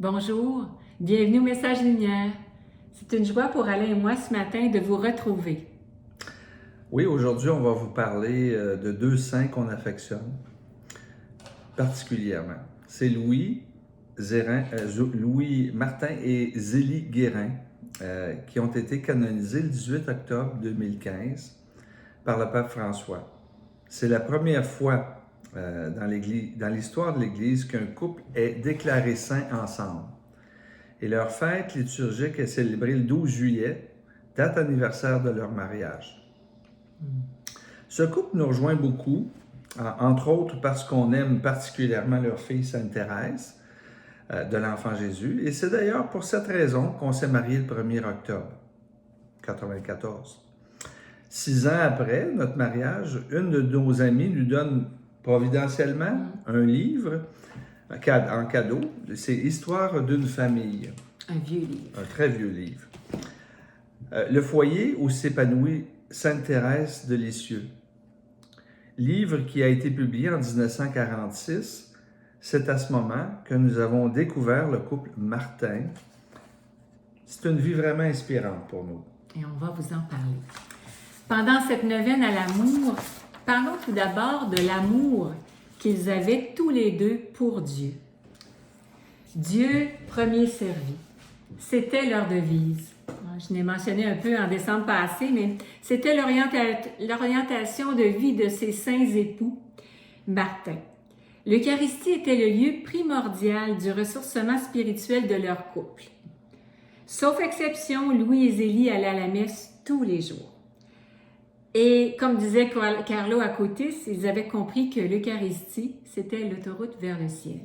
Bonjour, bienvenue au Message Lumière. C'est une joie pour Alain et moi ce matin de vous retrouver. Oui, aujourd'hui, on va vous parler de deux saints qu'on affectionne particulièrement. C'est Louis Martin et Zélie Guérin, qui ont été canonisés le 18 octobre 2015 par le pape François. C'est la première fois dans l'histoire de l'Église qu'un couple est déclaré saint ensemble. Et leur fête liturgique est célébrée le 12 juillet, date anniversaire de leur mariage. Ce couple nous rejoint beaucoup, entre autres parce qu'on aime particulièrement leur fille Sainte-Thérèse de l'Enfant Jésus. Et c'est d'ailleurs pour cette raison qu'on s'est mariés le 1er octobre 1994. 6 ans après notre mariage, une de nos amies nous donne providentiellement un livre en cadeau. C'est Histoire d'une famille. Un vieux livre. Un très vieux livre. Le foyer où s'épanouit Sainte-Thérèse de Lisieux. Livre qui a été publié en 1946. C'est à ce moment que nous avons découvert le couple Martin. C'est une vie vraiment inspirante pour nous. Et on va vous en parler. Pendant cette neuvaine à l'amour, parlons tout d'abord de l'amour qu'ils avaient tous les deux pour Dieu. Dieu premier servi. C'était leur devise. Je l'ai mentionné un peu en décembre passé, mais c'était l'orientation de vie de ces saints époux, Martin. L'Eucharistie était le lieu primordial du ressourcement spirituel de leur couple. Sauf exception, Louis et Zélie allaient à la messe tous les jours. Et comme disait Carlo Acutis, ils avaient compris que l'Eucharistie, c'était l'autoroute vers le ciel.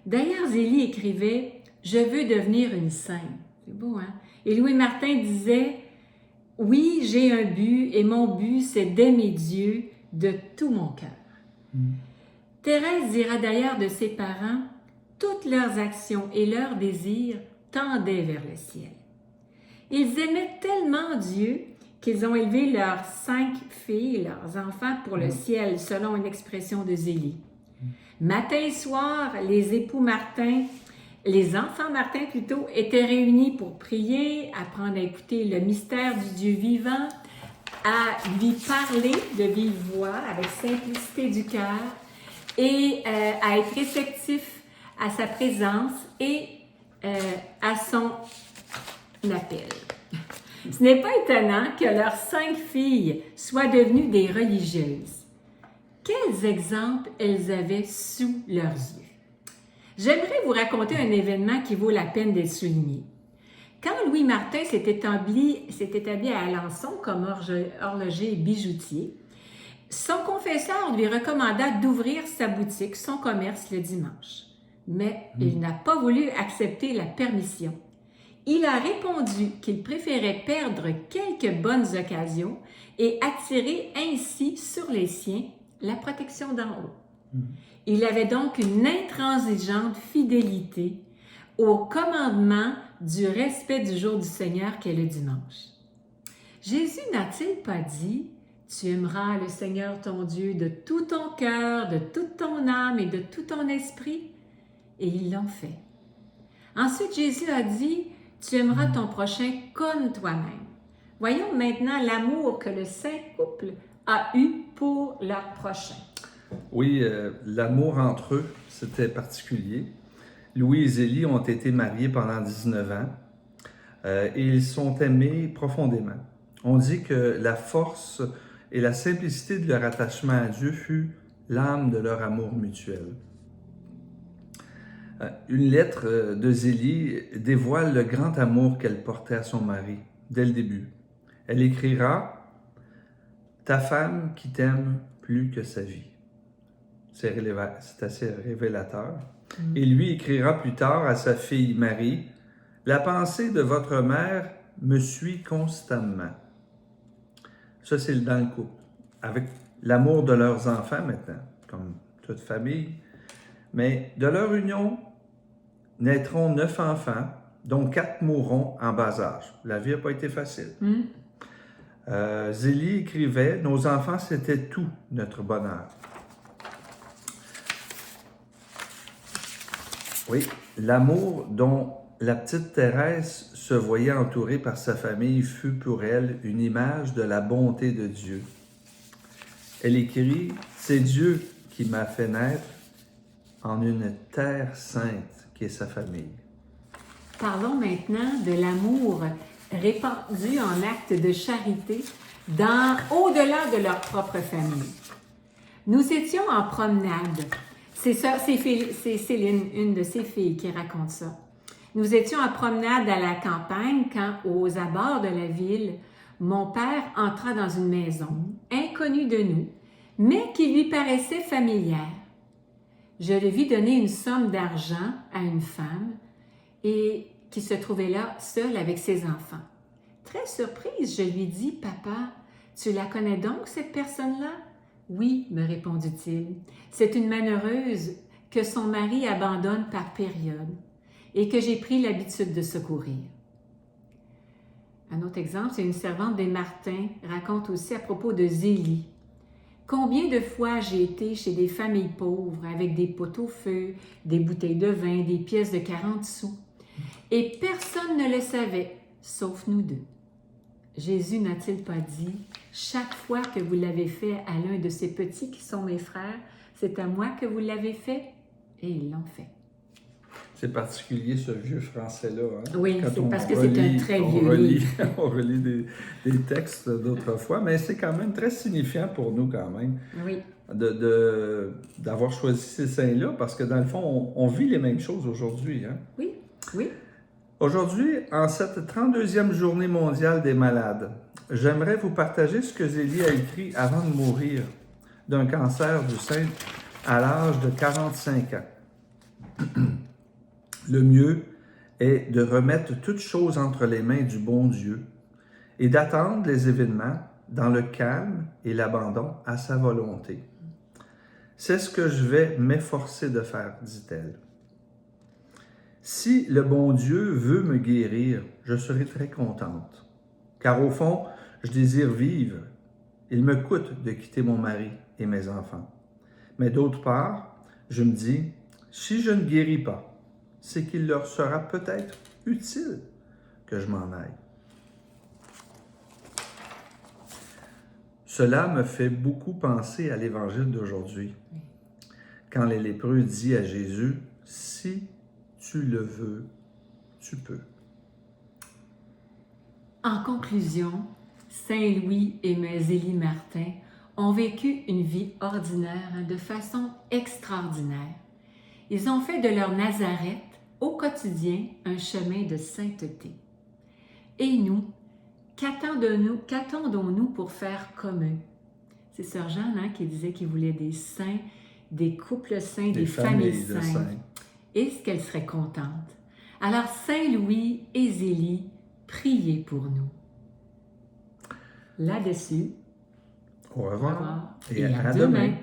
D'ailleurs, Zélie écrivait « Je veux devenir une sainte ». C'est beau, hein? Et Louis Martin disait « Oui, j'ai un but et mon but, c'est d'aimer Dieu de tout mon cœur. » Thérèse dira d'ailleurs de ses parents « Toutes leurs actions et leurs désirs tendaient vers le ciel. » Ils aimaient tellement Dieu qu'ils ont élevé leurs 5 filles, leurs enfants, pour le ciel, selon une expression de Zélie. Matin et soir, les époux Martin, les enfants Martin plutôt, étaient réunis pour prier, apprendre à écouter le mystère du Dieu vivant, à lui parler de vive voix, avec simplicité du cœur, et à être réceptif à sa présence et à son appel. Ce n'est pas étonnant que leurs 5 filles soient devenues des religieuses. Quels exemples elles avaient sous leurs yeux? J'aimerais vous raconter un événement qui vaut la peine d'être souligné. Quand Louis Martin s'est établi à Alençon comme horloger et bijoutier, son confesseur lui recommanda d'ouvrir sa boutique, son commerce le dimanche. Mais il n'a pas voulu accepter la permission. Il a répondu qu'il préférait perdre quelques bonnes occasions et attirer ainsi sur les siens la protection d'en haut. Il avait donc une intransigeante fidélité au commandement du respect du jour du Seigneur qu'est le dimanche. Jésus n'a-t-il pas dit « Tu aimeras le Seigneur ton Dieu de tout ton cœur, de toute ton âme et de tout ton esprit » et ils l'ont fait. Ensuite, Jésus a dit « Tu aimeras ton prochain comme toi-même ». Voyons maintenant l'amour que le saint couple a eu pour leur prochain. Oui, l'amour entre eux, c'était particulier. Louis et Zélie ont été mariés pendant 19 ans et ils sont aimés profondément. On dit que la force et la simplicité de leur attachement à Dieu fut l'âme de leur amour mutuel. Une lettre de Zélie dévoile le grand amour qu'elle portait à son mari dès le début. Elle écrira « Ta femme qui t'aime plus que sa vie ». C'est assez révélateur. Et lui écrira plus tard à sa fille Marie « La pensée de votre mère me suit constamment ». Ça, c'est dans le couple. Avec l'amour de leurs enfants maintenant, comme toute famille. Mais de leur union naîtront 9 enfants, dont 4 mourront en bas âge. La vie n'a pas été facile. Zélie écrivait « Nos enfants, c'était tout notre bonheur ». Oui, l'amour dont la petite Thérèse se voyait entourée par sa famille fut pour elle une image de la bonté de Dieu. Elle écrit, « C'est Dieu qui m'a fait naître en une terre sainte qui est sa famille. » Parlons maintenant de l'amour répandu en actes de charité au-delà de leur propre famille. Nous étions en promenade. C'est Céline, une de ses filles, qui raconte ça. Nous étions en promenade à la campagne quand, aux abords de la ville, mon père entra dans une maison, inconnue de nous, mais qui lui paraissait familière. Je le vis donner une somme d'argent à une femme et qui se trouvait là seule avec ses enfants. Très surprise, je lui dis, « Papa, tu la connais donc, cette personne-là? » « Oui, me répondit-il, c'est une malheureuse que son mari abandonne par période et que j'ai pris l'habitude de secourir. » Un autre exemple, c'est une servante des Martins, raconte aussi à propos de Zélie. « Combien de fois j'ai été chez des familles pauvres avec des pot-au-feu, des bouteilles de vin, des pièces de 40 sous, et personne ne le savait, sauf nous deux. Jésus n'a-t-il pas dit, « Chaque fois que vous l'avez fait à l'un de ces petits qui sont mes frères, c'est à moi que vous l'avez fait? » Et ils l'ont fait. C'est particulier ce vieux français-là. Hein? Oui, c'est parce que c'est un très vieux livre. On relit des textes d'autrefois, mais c'est quand même très signifiant pour nous quand même Oui. d'avoir choisi ces saints-là, parce que dans le fond, on vit les mêmes choses aujourd'hui. Hein? Oui, oui. Aujourd'hui, en cette 32e journée mondiale des malades, j'aimerais vous partager ce que Zélie a écrit avant de mourir d'un cancer du sein à l'âge de 45 ans. Le mieux est de remettre toutes choses entre les mains du bon Dieu et d'attendre les événements dans le calme et l'abandon à sa volonté. C'est ce que je vais m'efforcer de faire, dit-elle. Si le bon Dieu veut me guérir, je serai très contente, car au fond, je désire vivre. Il me coûte de quitter mon mari et mes enfants. Mais d'autre part, je me dis, si je ne guéris pas, c'est qu'il leur sera peut-être utile que je m'en aille. Cela me fait beaucoup penser à l'Évangile d'aujourd'hui, quand les lépreux disent à Jésus, « Si tu le veux, tu peux. » En conclusion, Saint Louis et Zélie Martin ont vécu une vie ordinaire de façon extraordinaire. Ils ont fait de leur Nazareth, au quotidien, un chemin de sainteté. Et nous, qu'attendons-nous pour faire comme eux? C'est Sœur Jeanne qui disait qu'il voulait des saints, des couples saints, des familles saintes. Est-ce qu'elle serait contente? Alors, Saint Louis et Zélie, priez pour nous. Là-dessus, Au revoir et à demain.